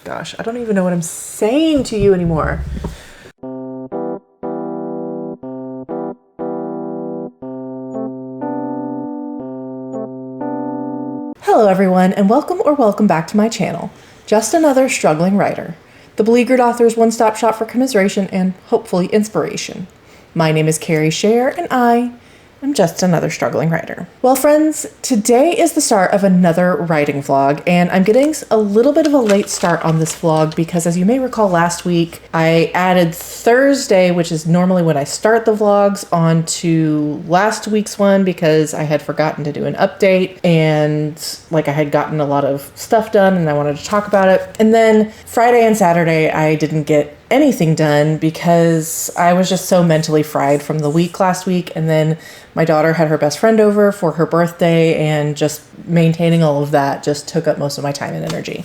Gosh, I don't even know what I'm saying to you anymore. Hello everyone, and welcome back to my channel. Just another struggling writer. The beleaguered author's one-stop shop for commiseration and hopefully inspiration. My name is Carrie Scher, and I am just another struggling writer. Well friends, today is the start of another writing vlog, and I'm getting a little bit of a late start on this vlog because, as you may recall, last week I added Thursday, which is normally when I start the vlogs, onto last week's one because I had forgotten to do an update, and I had gotten a lot of stuff done and I wanted to talk about it. And then Friday and Saturday I didn't get anything done because I was just so mentally fried from the week last week, and then my daughter had her best friend over for her birthday, and just maintaining all of that just took up most of my time and energy.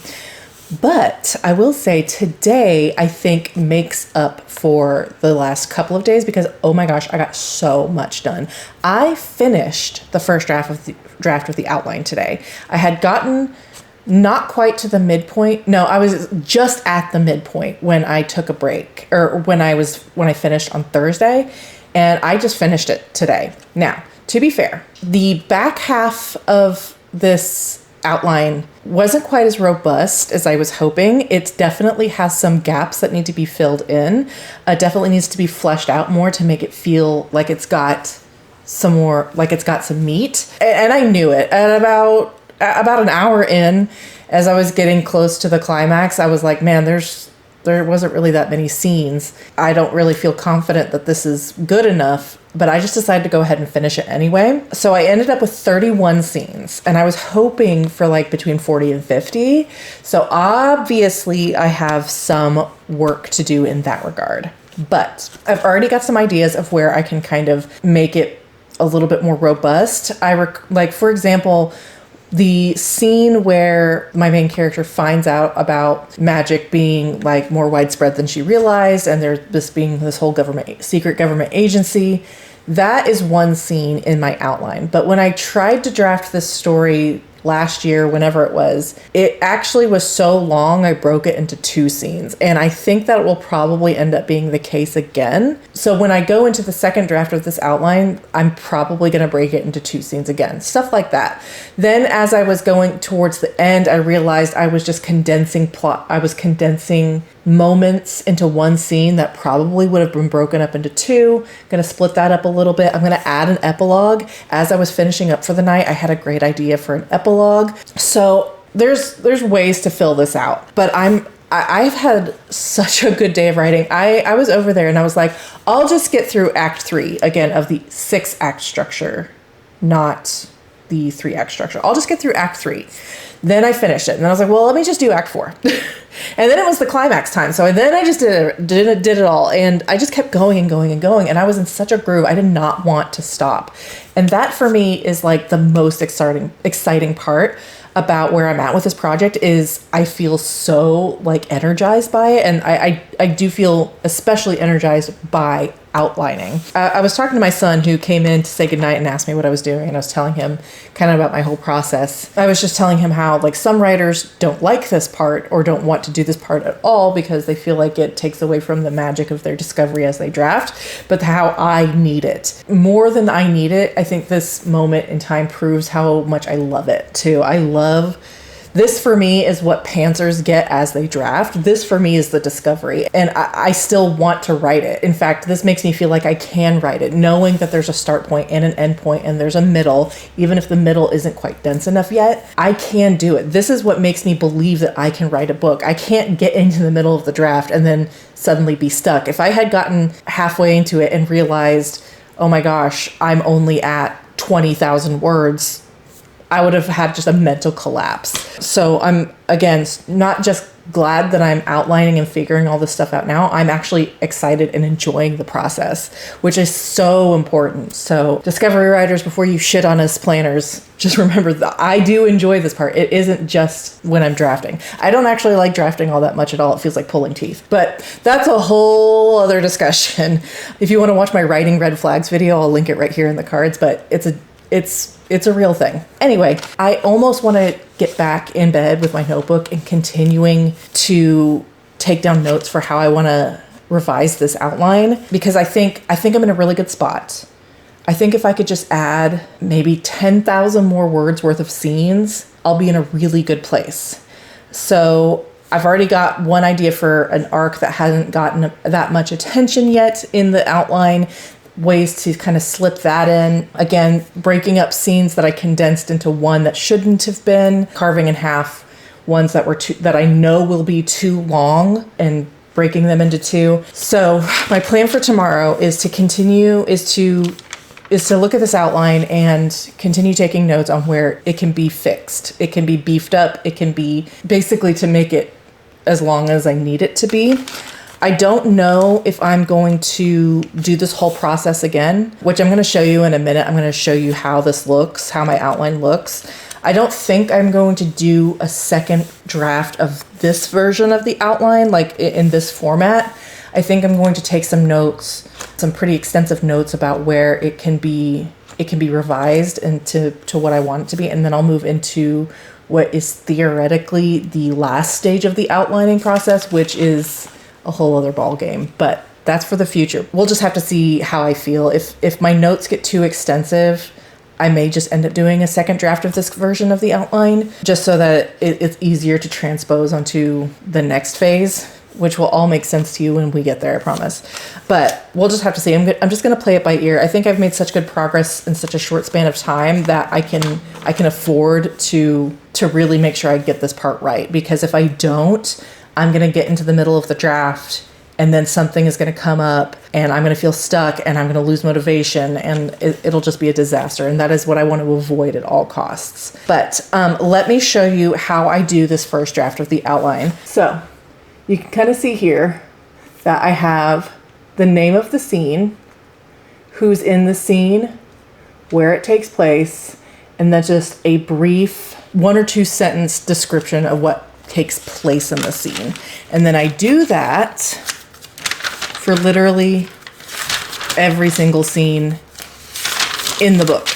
But I will say today I think makes up for the last couple of days because, oh my gosh, I got so much done. I finished the first draft of the outline today. I had gotten not quite to the midpoint. No, I was just at the midpoint when I took a break, or when I finished on Thursday, and I just finished it today. Now, to be fair, the back half of this outline wasn't quite as robust as I was hoping. It definitely has some gaps that need to be filled in. It definitely needs to be fleshed out more to make it feel like it's got some more, like it's got some meat. And I knew it at about an hour in, as I was getting close to the climax. I was like, man, there wasn't really that many scenes. I don't really feel confident that this is good enough, but I just decided to go ahead and finish it anyway. So I ended up with 31 scenes, and I was hoping for between 40 and 50. So obviously I have some work to do in that regard, but I've already got some ideas of where I can kind of make it a little bit more robust. For example, the scene where my main character finds out about magic being more widespread than she realized, and there's this whole secret government agency. That is one scene in my outline. But when I tried to draft this story last year, whenever it actually was so long, I broke it into 2 scenes. And I think that will probably end up being the case again. So when I go into the second draft of this outline, I'm probably going to break it into 2 scenes again. Stuff like that. Then as I was going towards the end, I realized I was just condensing moments into one scene that probably would have been broken up into 2. Going to split that up a little bit. I'm going to add an epilogue. As I was finishing up for the night, I had a great idea for an epilogue. So there's ways to fill this out, but I've had such a good day of writing. I was over there and I was like, I'll just get through Act 3 again of the 6-act structure, not the 3-act structure. I'll just get through Act 3. Then I finished it, and then I was like, well, let me just do Act 4. And then it was the climax time. So then I just did it all. And I just kept going and going and going. And I was in such a groove. I did not want to stop. And that for me is the most exciting part about where I'm at with this project. Is I feel so energized by it. And I do feel especially energized by outlining. I was talking to my son, who came in to say goodnight and asked me what I was doing, and I was telling him kind of about my whole process. I was just telling him how some writers don't like this part or don't want to do this part at all because they feel like it takes away from the magic of their discovery as they draft, but how I need it. More than I need it, I think this moment in time proves how much I love it too. This for me is what pantsers get as they draft. This for me is the discovery, and I still want to write it. In fact, this makes me feel like I can write it, knowing that there's a start point and an end point and there's a middle. Even if the middle isn't quite dense enough yet, I can do it. This is what makes me believe that I can write a book. I can't get into the middle of the draft and then suddenly be stuck. If I had gotten halfway into it and realized, oh my gosh, I'm only at 20,000 words, I would have had just a mental collapse. So I'm, again, not just glad that I'm outlining and figuring all this stuff out now. I'm actually excited and enjoying the process, which is so important. So discovery writers, before you shit on us planners, just remember that I do enjoy this part. It isn't just when I'm drafting. I don't actually like drafting all that much at all. It feels like pulling teeth, but that's a whole other discussion. If you want to watch my writing red flags video, I'll link it right here in the cards, but it's It's a real thing. Anyway, I almost want to get back in bed with my notebook and continuing to take down notes for how I want to revise this outline, because I think I'm in a really good spot. I think if I could just add maybe 10,000 more words worth of scenes, I'll be in a really good place. So I've already got one idea for an arc that hasn't gotten that much attention yet in the outline, ways to kind of slip that in. Again, breaking up scenes that I condensed into one that shouldn't have been, carving in half ones that were that I know will be too long and breaking them into two. So my plan for tomorrow is to look at this outline and continue taking notes on where it can be fixed. It can be beefed up. It can be basically to make it as long as I need it to be. I don't know if I'm going to do this whole process again, which I'm going to show you in a minute. I'm going to show you how this looks, how my outline looks. I don't think I'm going to do a second draft of this version of the outline, like in this format. I think I'm going to take some notes, some pretty extensive notes about where it can be revised into what I want it to be, and then I'll move into what is theoretically the last stage of the outlining process, which is a whole other ball game. But that's for the future. We'll just have to see how I feel. If my notes get too extensive, I may just end up doing a second draft of this version of the outline, just so that it's easier to transpose onto the next phase, which will all make sense to you when we get there, I promise. But we'll just have to see. I'm just going to play it by ear. I think I've made such good progress in such a short span of time that I can afford to really make sure I get this part right. Because if I don't, I'm going to get into the middle of the draft and then something is going to come up and I'm going to feel stuck and I'm going to lose motivation and it'll just be a disaster. And that is what I want to avoid at all costs. But let me show you how I do this first draft of the outline. So you can kind of see here that I have the name of the scene, who's in the scene, where it takes place, and then just a brief 1 or 2 sentence description of what takes place in the scene. And then I do that for literally every single scene in the book.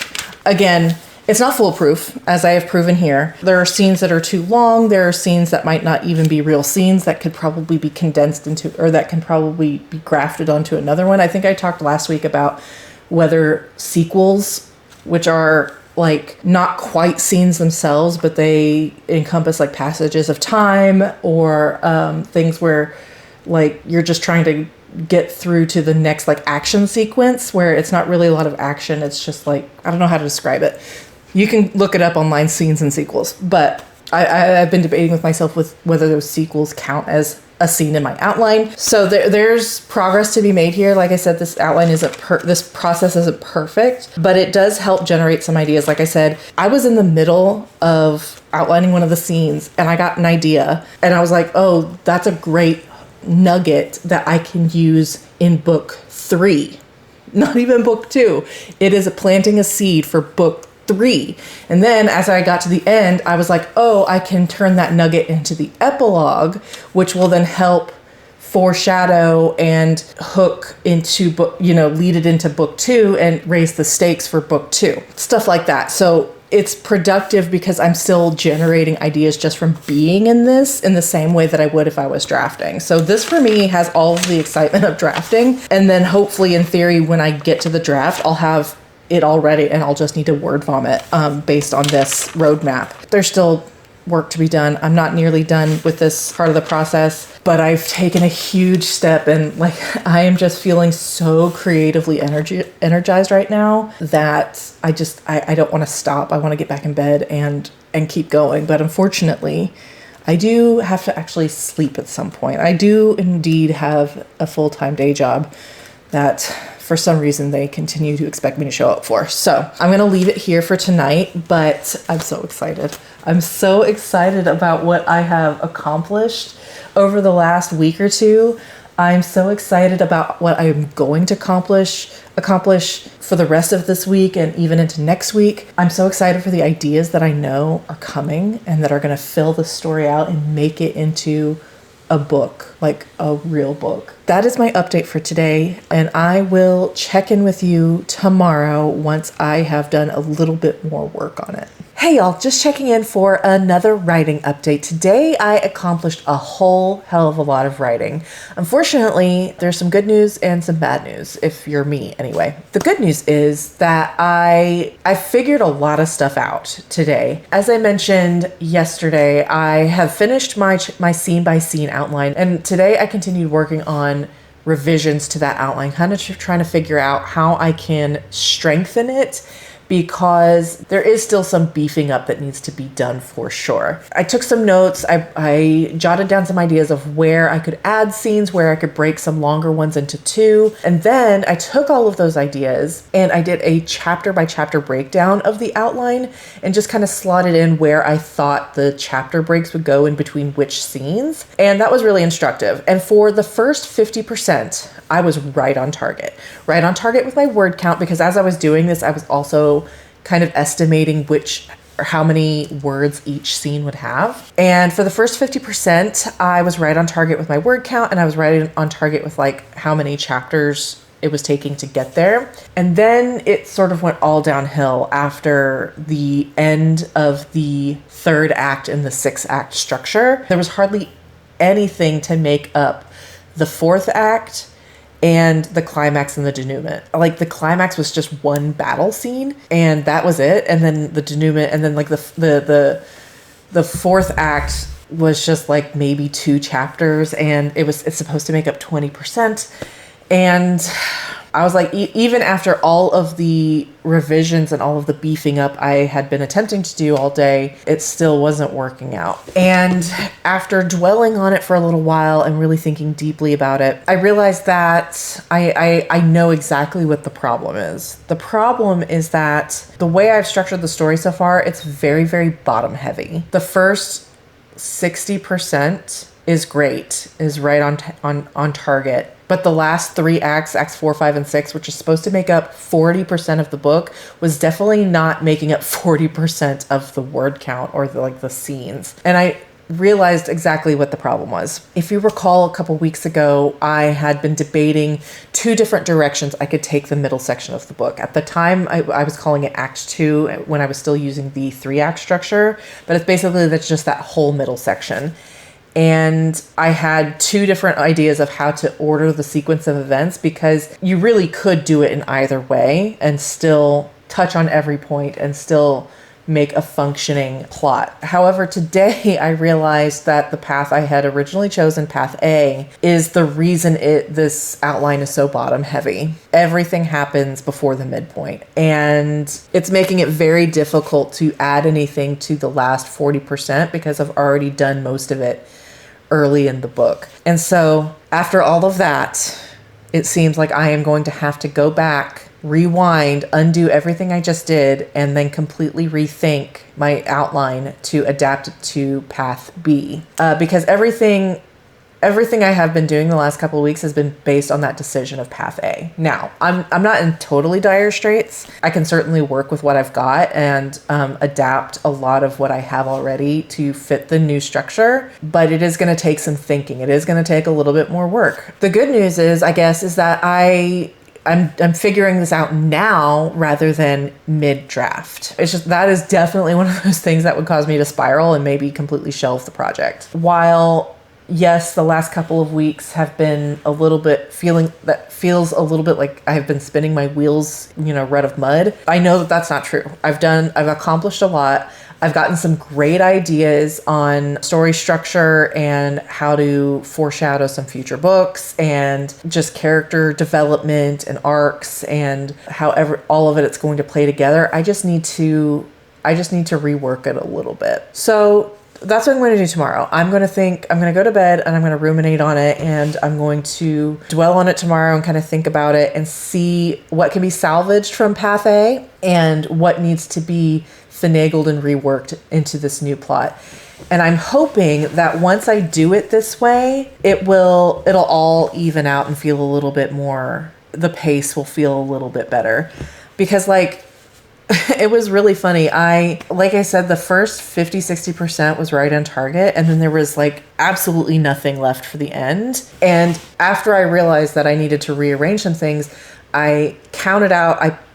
Again, it's not foolproof, as I have proven here. There are scenes that are too long. There are scenes that might not even be real scenes that could probably be condensed into, or that can probably be grafted onto another one. I think I talked last week about whether sequels, which are like not quite scenes themselves, but they encompass like passages of time or things where like you're just trying to get through to the next like action sequence where it's not really a lot of action. It's just like, I don't know how to describe it. You can look it up online, scenes and sequels, but I've been debating with myself with whether those sequels count as a scene in my outline. So there's progress to be made here. Like I said, this outline this process isn't perfect, but it does help generate some ideas. Like I said, I was in the middle of outlining one of the scenes and I got an idea and I was like, oh, that's a great nugget that I can use in book 3, not even book 2. It is planting a seed for book 3. And then as I got to the end, I was like, oh, I can turn that nugget into the epilogue, which will then help foreshadow and hook into book, lead it into book 2 and raise the stakes for book 2, stuff like that. So it's productive because I'm still generating ideas just from being in this in the same way that I would if I was drafting. So this for me has all of the excitement of drafting. And then hopefully in theory, when I get to the draft, I'll have it all ready and I'll just need to word vomit based on this roadmap. There's still work to be done. I'm not nearly done with this part of the process, but I've taken a huge step and like I am just feeling so creatively energized right now that I don't want to stop. I want to get back in bed and keep going. But unfortunately, I do have to actually sleep at some point. I do indeed have a full-time day job that for some reason they continue to expect me to show up for. So I'm going to leave it here for tonight, but I'm so excited. I'm so excited about what I have accomplished over the last week or two. I'm so excited about what I'm going to accomplish for the rest of this week and even into next week. I'm so excited for the ideas that I know are coming and that are going to fill the story out and make it into a book, like a real book. That is my update for today, and I will check in with you tomorrow once I have done a little bit more work on it. Hey y'all, just checking in for another writing update. Today I accomplished a whole hell of a lot of writing. Unfortunately, there's some good news and some bad news, if you're me anyway. The good news is that I figured a lot of stuff out today. As I mentioned yesterday, I have finished my scene by scene outline, and today I continued working on revisions to that outline, kind of trying to figure out how I can strengthen it, because there is still some beefing up that needs to be done for sure. I took some notes. I jotted down some ideas of where I could add scenes, where I could break some longer ones into two. And then I took all of those ideas and I did a chapter by chapter breakdown of the outline and just kind of slotted in where I thought the chapter breaks would go in between which scenes. And that was really instructive. And for the first 50%, I was right on target with my word count, because as I was doing this, I was also kind of estimating how many words each scene would have. And for the first 50%, I was right on target with my word count, and I was right on target with like how many chapters it was taking to get there. And then it sort of went all downhill after the end of the third act in the 6-act structure. There was hardly anything to make up the fourth act and the climax and the denouement. Like the climax was just one battle scene, and that was it. And then the denouement, and then like the fourth act was just like maybe 2 chapters, and it's supposed to make up 20%. And I was like, even after all of the revisions and all of the beefing up I had been attempting to do all day, it still wasn't working out. And after dwelling on it for a little while and really thinking deeply about it, I realized that I know exactly what the problem is. The problem is that the way I've structured the story so far, it's very, very bottom heavy. The first 60% is great, is right on target. But the last 3 acts, acts 4, 5, and 6, which is supposed to make up 40% of the book, was definitely not making up 40% of the word count or the scenes. And I realized exactly what the problem was. If you recall, a couple weeks ago, I had been debating 2 different directions I could take the middle section of the book. At the time, I was calling it Act 2 when I was still using the 3-act structure, but it's basically that's just that whole middle section. And I had 2 different ideas of how to order the sequence of events, because you really could do it in either way and still touch on every point and still make a functioning plot. However, today I realized that the path I had originally chosen, path A, is the reason this outline is so bottom heavy. Everything happens before the midpoint, and it's making it very difficult to add anything to the last 40% because I've already done most of it early in the book. And so after all of that, it seems like I am going to have to go back, rewind, undo everything I just did, and then completely rethink my outline to adapt it to path B. Because everything I have been doing the last couple of weeks has been based on that decision of path A. Now, I'm not in totally dire straits. I can certainly work with what I've got and adapt a lot of what I have already to fit the new structure, but it is going to take some thinking. It is going to take a little bit more work. The good news is, I guess, is that I'm figuring this out now rather than mid-draft. It's just, that is definitely one of those things that would cause me to spiral and maybe completely shelve the project. While yes, the last couple of weeks have been a little bit feels a little bit like I've been spinning my wheels, red of mud. I know that that's not true. I've accomplished a lot. I've gotten some great ideas on story structure and how to foreshadow some future books and just character development and arcs and however all of it's going to play together. I just need to rework it a little bit. So that's what I'm going to do tomorrow. I'm going to go to bed and I'm going to ruminate on it, and I'm going to dwell on it tomorrow and kind of think about it and see what can be salvaged from Path A and what needs to be finagled and reworked into this new plot. And I'm hoping that once I do it this way, it'll all even out and feel a little bit more, the pace will feel a little bit better. Because It was really funny. Like I said, the first 50-60% was right on target. And then there was like absolutely nothing left for the end. And after I realized that I needed to rearrange some things, I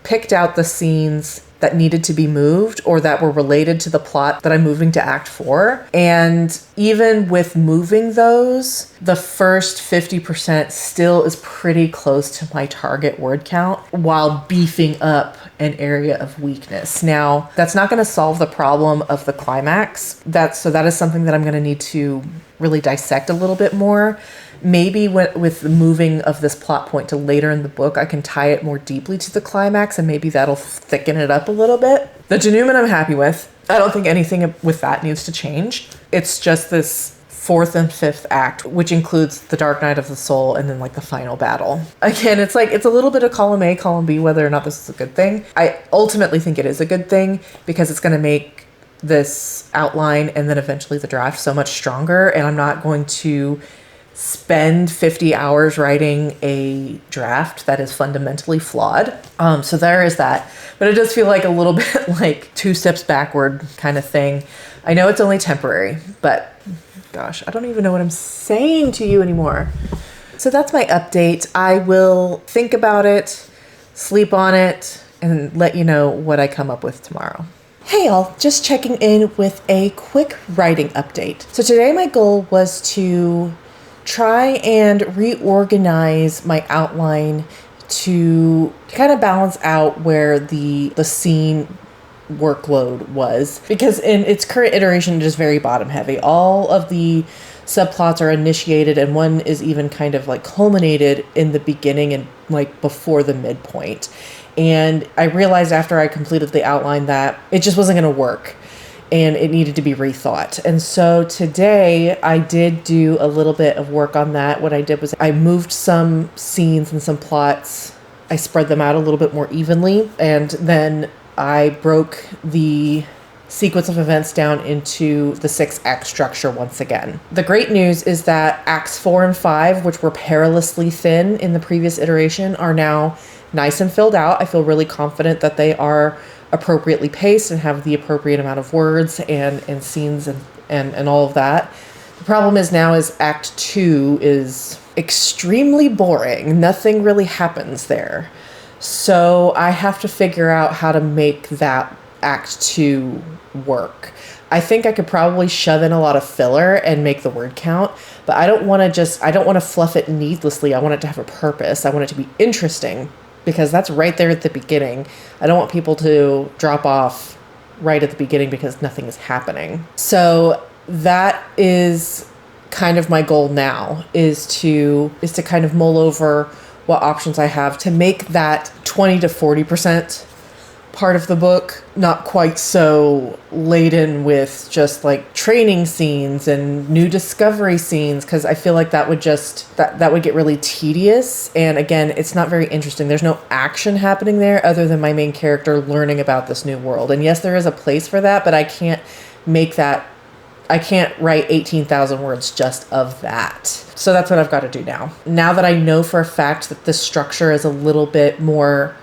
picked out the scenes that needed to be moved or that were related to the plot that I'm moving to Act 4. And even with moving those, the first 50% still is pretty close to my target word count while beefing up an area of weakness. Now, that's not going to solve the problem of the climax. That is something that I'm going to need to really dissect a little bit more. Maybe with the moving of this plot point to later in the book, I can tie it more deeply to the climax, and maybe that'll thicken it up a little bit. The denouement I'm happy with. I don't think anything with that needs to change. It's just this 4th and 5th act, which includes the Dark Night of the Soul and then like the final battle. Again, it's a little bit of column A, column B, whether or not this is a good thing. I ultimately think it is a good thing because it's going to make this outline and then eventually the draft so much stronger, and I'm not going to spend 50 hours writing a draft that is fundamentally flawed. So there is that. But it does feel like a little bit like 2 steps backward kind of thing. I know it's only temporary, but gosh, I don't even know what I'm saying to you anymore. So that's my update. I will think about it, sleep on it, and let you know what I come up with tomorrow. Hey all, just checking in with a quick writing update. So today my goal was to try and reorganize my outline to kind of balance out where the scene workload was, because in its current iteration it is very bottom heavy. All of the subplots are initiated and one is even kind of like culminated in the beginning and like before the midpoint. And I realized after I completed the outline that it just wasn't going to work and it needed to be rethought. And so today I did do a little bit of work on that. What I did was I moved some scenes and some plots. I spread them out a little bit more evenly, and then I broke the sequence of events down into the 6-act structure once again. The great news is that Acts 4 and 5, which were perilously thin in the previous iteration, are now nice and filled out. I feel really confident that they are appropriately paced and have the appropriate amount of words and scenes and all of that. The problem is now is Act 2 is extremely boring. Nothing really happens there. So I have to figure out how to make that Act 2 work. I think I could probably shove in a lot of filler and make the word count, but I don't want to fluff it needlessly. I want it to have a purpose. I want it to be interesting, because that's right there at the beginning. I don't want people to drop off right at the beginning because nothing is happening. So that is kind of my goal now, is to kind of mull over what options I have to make that 20 to 40% part of the book not quite so laden with just like training scenes and new discovery scenes, because I feel like that would get really tedious, and again, it's not very interesting. There's no action happening there other than my main character learning about this new world. And yes, there is a place for that, but I can't write 18,000 words just of that. So that's what I've got to do now. Now that I know for a fact that the structure is a little bit more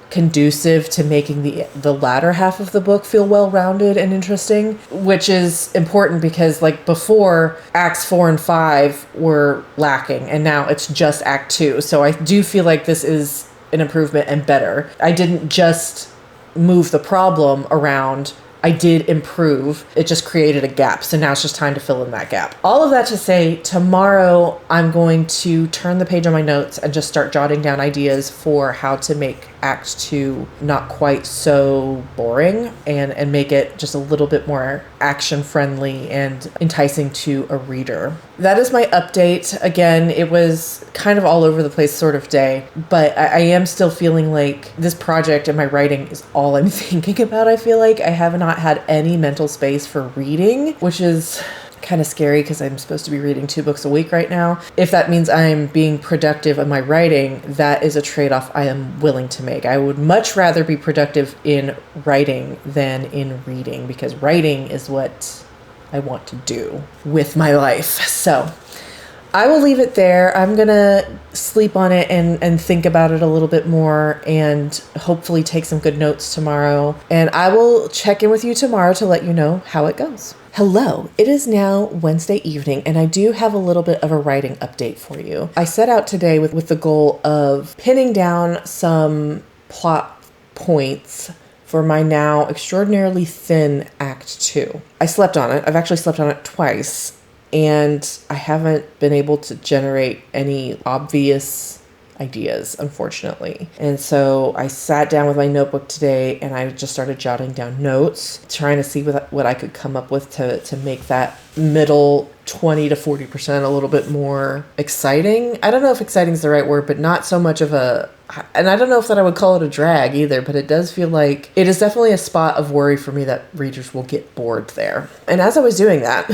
conducive to making the latter half of the book feel well-rounded and interesting, which is important because like before, Acts 4 and 5 were lacking and now it's just Act 2. So I do feel like this is an improvement and better. I didn't just move the problem around, I did improve. It just created a gap. So now it's just time to fill in that gap. All of that to say, tomorrow I'm going to turn the page on my notes and just start jotting down ideas for how to make Act 2 not quite so boring and make it just a little bit more action friendly and enticing to a reader. That is my update. Again, it was kind of all over the place sort of day, but I am still feeling like this project and my writing is all I'm thinking about. I feel like I have not had any mental space for reading, which is kind of scary because I'm supposed to be reading 2 books a week right now. If that means I'm being productive in my writing, that is a trade-off I am willing to make. I would much rather be productive in writing than in reading, because writing is what I want to do with my life. So I will leave it there. I'm going to sleep on it and think about it a little bit more and hopefully take some good notes tomorrow. And I will check in with you tomorrow to let you know how it goes. Hello, it is now Wednesday evening, and I do have a little bit of a writing update for you. I set out today with the goal of pinning down some plot points for my now extraordinarily thin Act 2. I slept on it. I've actually slept on it twice, and I haven't been able to generate any obvious ideas, unfortunately. And so I sat down with my notebook today and I just started jotting down notes, trying to see what I could come up with to make that middle 20 to 40% a little bit more exciting. I don't know if exciting is the right word, but not so much of a, and I don't know if that I would call it a drag either, but it does feel like it is definitely a spot of worry for me that readers will get bored there. And as I was doing that,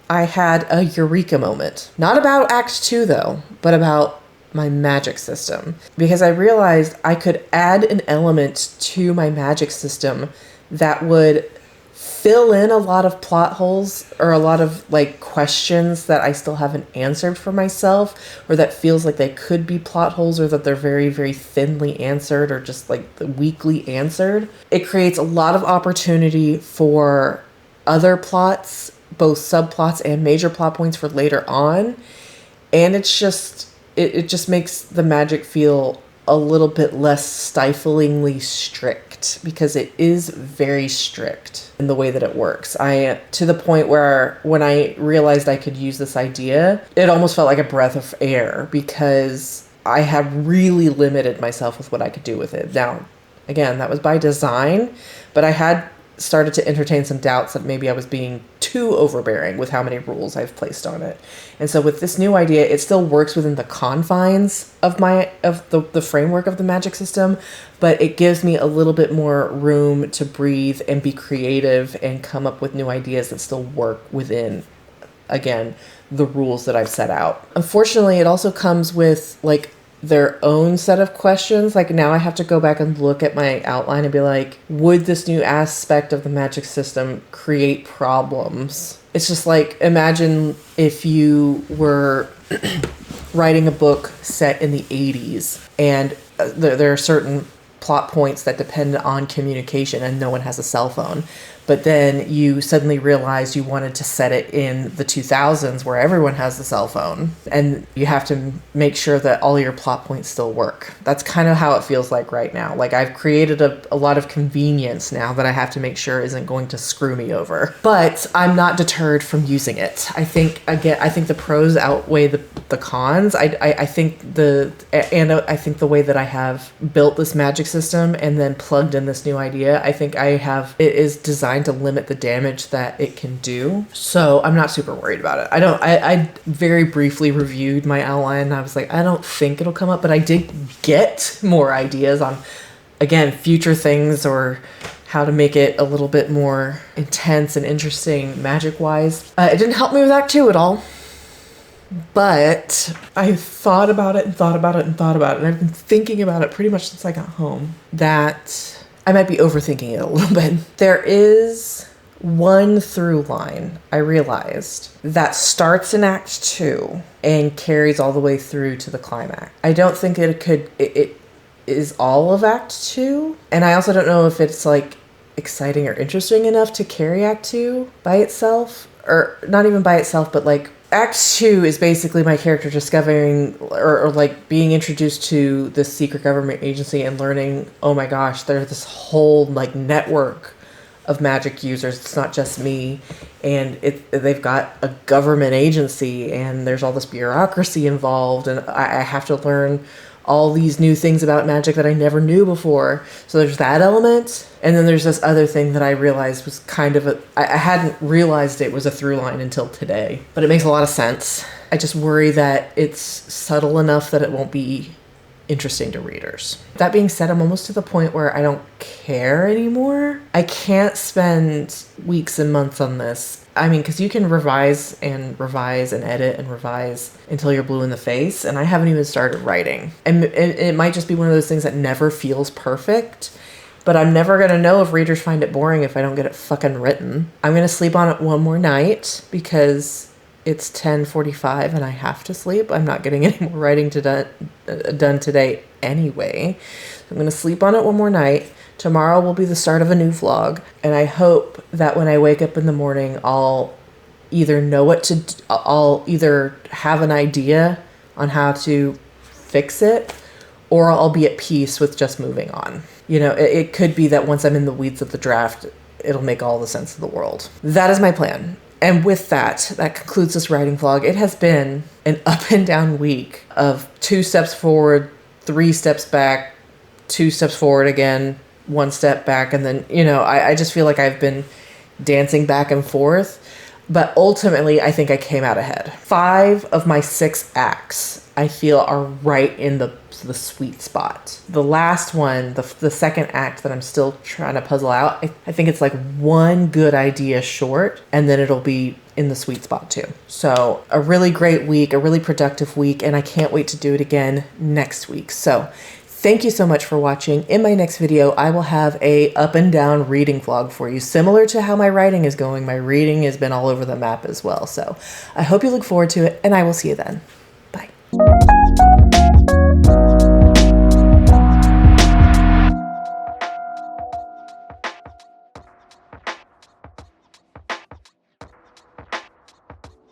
I had a eureka moment. Not about Act 2 though, but about my magic system, because I realized I could add an element to my magic system that would fill in a lot of plot holes or a lot of like questions that I still haven't answered for myself, or that feels like they could be plot holes, or that they're very, very thinly answered or just like weakly answered. It creates a lot of opportunity for other plots, both subplots and major plot points for later on. And it's just, it just makes the magic feel a little bit less stiflingly strict, because it is very strict in the way that it works. To the point where when I realized I could use this idea, it almost felt like a breath of air, because I had really limited myself with what I could do with it. Now, again, that was by design, but I had started to entertain some doubts that maybe I was being too overbearing with how many rules I've placed on it. And so with this new idea, it still works within the confines of the framework of the magic system, but it gives me a little bit more room to breathe and be creative and come up with new ideas that still work within, again, the rules that I've set out. Unfortunately, it also comes with like their own set of questions. Like now I have to go back and look at my outline and be like, would this new aspect of the magic system create problems? It's just like, imagine if you were writing a book set in the 80s and there are certain plot points that depend on communication and no one has a cell phone. But then you suddenly realized you wanted to set it in the 2000s where everyone has a cell phone, and you have to make sure that all your plot points still work. That's kind of how it feels like right now. Like I've created a lot of convenience now that I have to make sure isn't going to screw me over. But I'm not deterred from using it. I think the pros outweigh the cons. I think the way that I have built this magic system and then plugged in this new idea, I think it is designed to limit the damage that it can do. So I'm not super worried about it. I very briefly reviewed my outline and I was like, I don't think it'll come up, but I did get more ideas on, again, future things or how to make it a little bit more intense and interesting magic wise. It didn't help me with Act 2 at all. But I thought about it and thought about it and thought about it. And I've been thinking about it pretty much since I got home, that I might be overthinking it a little bit. There is one through line, I realized, that starts in Act 2 and carries all the way through to the climax. I don't think it is all of Act 2. And I also don't know if it's like exciting or interesting enough to carry Act 2 by itself. Or not even by itself, but like Act 2 is basically my character discovering or like being introduced to this secret government agency and learning, oh my gosh, there's this whole like network of magic users. It's not just me. And they've got a government agency and there's all this bureaucracy involved. And I have to learn all these new things about magic that I never knew before. So there's that element. And then there's this other thing that I realized was kind of I hadn't realized it was a through line until today, but it makes a lot of sense. I just worry that it's subtle enough that it won't be interesting to readers. That being said, I'm almost to the point where I don't care anymore. I can't spend weeks and months on this. I mean, because you can revise and edit and revise until you're blue in the face, and I haven't even started writing. And it might just be one of those things that never feels perfect, but I'm never going to know if readers find it boring if I don't get it fucking written. I'm going to sleep on it one more night because it's 10:45 and I have to sleep. I'm not getting any more writing done today anyway. I'm going to sleep on it one more night. Tomorrow will be the start of a new vlog, and I hope that when I wake up in the morning, I'll either I'll either have an idea on how to fix it, or I'll be at peace with just moving on. You know, it could be that once I'm in the weeds of the draft, it'll make all the sense of the world. That is my plan. And with that concludes this writing vlog. It has been an up and down week of 2 steps forward, 3 steps back, 2 steps forward again, 1 step back. And then, you know, I just feel like I've been dancing back and forth. But ultimately, I think I came out ahead. 5 of my 6 acts, I feel, are right in the sweet spot. The last one, the second act that I'm still trying to puzzle out, I think it's like 1 good idea short, and then it'll be in the sweet spot too. So a really great week, a really productive week, and I can't wait to do it again next week. So thank you so much for watching. In my next video, I will have a up and down reading vlog for you. Similar to how my writing is going, my reading has been all over the map as well. So I hope you look forward to it, and I will see you then.